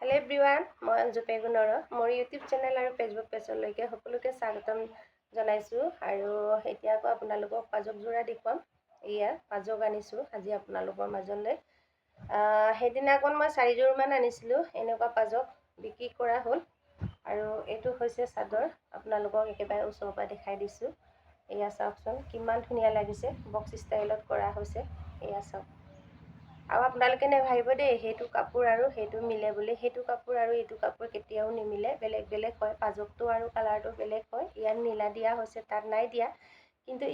Hello' everyone, মই অঞ্জু পেগুনৰ মোৰ YouTube channel আৰু ফেচবুক পেজলৈকে সকলোকে স্বাগতম জনাইছোঁ। আৰু এতিয়া আকৌ আপোনালোকক পাজকযোৰা দেখুৱাম। এয়া পাজক আনিছোঁ আজি আপোনালোকৰ মাজলৈ। সেইদিনাখন মই 4যোৰমান আনিছিলোঁ। এনেকুৱা পাজক বিক্ৰী কৰা হ'ল। আৰু এইটো হৈছে চাদৰ। আপোনালোকক একেবাৰে ওচৰৰ পৰা দেখাই দিছোঁ। এয়া চাওকচোন কিমান ধুনীয়া লাগিছে, বক্স ষ্টাইলত কৰা হৈছে। এয়া চাওক। আৰু আপোনালোকে নেভাবিব দেই সেইটো কাপোৰ আৰু সেইটো মিলে বুলি। সেইটো কাপোৰ আৰু এইটো কাপোৰ কেতিয়াও নিমিলে, বেলেগ বেলেগ হয়। পাজকটো আৰু কালাৰটো বেলেগ হয়। ইয়াত নীলা দিয়া হৈছে, তাত নাই দিয়া। কিন্তু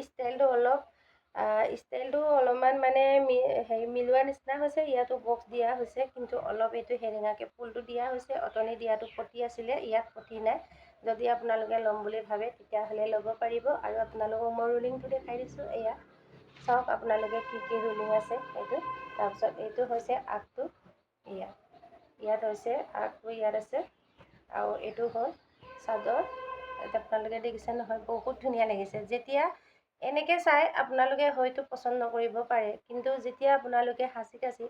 ষ্টাইলটো অলপমান মানে মিলোৱা নিচিনা হৈছে। ইয়াতো বক্স দিয়া হৈছে, কিন্তু অলপ এইটো হেৰেঙাকৈ ফুলটো দিয়া হৈছে। অতনি দিয়াটো পতি আছিলে, ইয়াত পতি নাই। যদি আপোনালোকে ল'ম বুলি ভাবে তেতিয়াহ'লে ল'ব পাৰিব। আৰু আপোনালোকক মই ৰুলিংটো দেখাই দিছোঁ। এয়া চাওক আপোনালোকে কি ৰুলিং আছে এইটো। তাৰপিছত এইটো হৈছে আগটো। ইয়াত হৈছে আগটো, ইয়াত আছে। আৰু এইটো হ'ল চাদৰ। আপোনালোকে দেখিছে নহয়, বহুত ধুনীয়া লাগিছে। যেতিয়া এনেকৈ চাই আপোনালোকে হয়তো পচন্দ নকৰিব পাৰে, কিন্তু যেতিয়া আপোনালোকে সাঁচি কাচি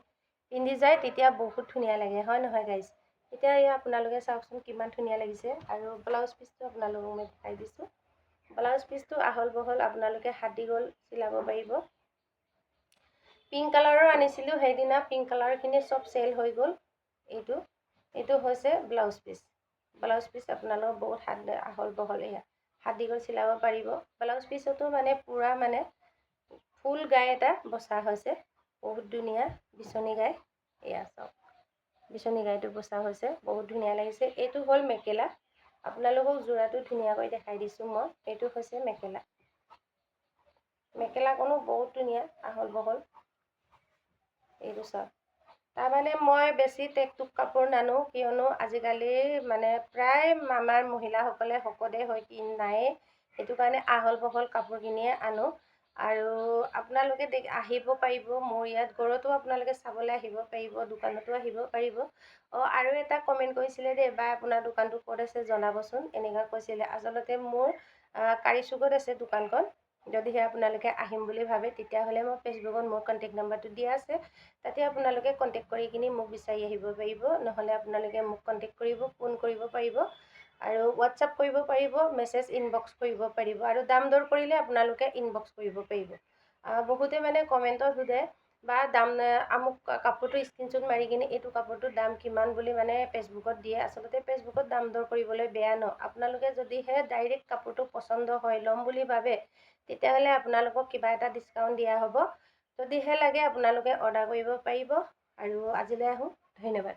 পিন্ধি যায় তেতিয়া বহুত ধুনীয়া লাগে, হয় নহয় গাইজ? এতিয়া এয়া আপোনালোকে চাওকচোন কিমান ধুনীয়া লাগিছে। আৰু ব্লাউজ পিচটো আপোনালোকক মই দেখাই দিছোঁ। ব্লাউজ পিচটো আহল বহল আপোনালোকে হাত দীঘল চিলাব পাৰিব। পিংক কালাৰৰ আনিছিলোঁ সেইদিনা, পিংক কালাৰখিনি চব চেল হৈ গ'ল। এইটো হৈছে ব্লাউজ পিচ। ব্লাউজ পিচ আপোনালোকৰ বহুত আহল বহল। এয়া হাত দীঘল চিলাব পাৰিব। ব্লাউজ পিচতো মানে পূৰা মানে ফুল গাই এটা বচা হৈছে, বহুত ধুনীয়া বিচনী গাই। এয়া চাওক বিচনী গাইটো বচা হৈছে, বহুত ধুনীয়া লাগিছে। এইটো হ'ল মেখেলা। আপোনালোকক যোৰাটো ধুনীয়াকৈ দেখাই দিছোঁ মই। এইটো হৈছে মেখেলা। মেখেলাখনো বহুত ধুনীয়া আহল বহল। এইটো চাওক। তাৰমানে মই বেছি টেকটুক কাপোৰ নানো, কিয়নো আজিকালি মানে প্ৰায় আমাৰ মহিলাসকলে শকতে হয় কি নায়েই। সেইটো কাৰণে আহল বহল কাপোৰ কিনিয়ে আনো। আৰু আপোনালোকে আহিব পাৰিব মোৰ ইয়াত। ঘৰতো আপোনালোকে চাবলৈ আহিব পাৰিব, দোকানতো আহিব পাৰিব। আৰু এটা কমেণ্ট কৰিছিলে দেই, বা আপোনাৰ দোকানটো ক'ত আছে জনাবচোন, এনেকুৱা কৈছিলে। আচলতে মোৰ কাৰিচুকত আছে দোকানখন। যদিহে আপোনালোকে আহিম বুলি ভাবে তেতিয়াহ'লে মই ফেচবুকত মোৰ কণ্টেক্ট নাম্বাৰটো দিয়া আছে। তাতে আপোনালোকে কণ্টেক্ট কৰি কিনি মোক বিচাৰি আহিব পাৰিব। নহ'লে আপোনালোকে মোক কণ্টেক্ট কৰিব, ফোন কৰিব পাৰিব। আৰু হোৱাটছআপ কৰিব পাৰিব, মেছেজ ইনবক্স কৰিব পাৰিব। আৰু দাম দৰ কৰিলে আপোনালোকে ইনবক্স কৰিব পাৰিব। বহুতে মানে কমেণ্টত সোধে বা আমুক কাপোৰটো স্ক্ৰীনশ্বট মাৰি কিনি এইটো কাপোৰটোৰ দাম কিমান বুলি মানে ফেচবুকত দিয়ে। আচলতে ফেচবুকত দাম দৰ কৰিবলৈ বেয়া ন। আপোনালোকে যদিহে ডাইৰেক্ট কাপোৰটো পচন্দ হয়, ল'ম বুলি ভাবে, তেতিয়াহ'লে আপোনালোকক কিবা এটা ডিছকাউণ্ট দিয়া হ'ব। যদিহে লাগে আপোনালোকে অৰ্ডাৰ কৰিব পাৰিব। আৰু আজিলৈ আহোঁ, ধন্যবাদ।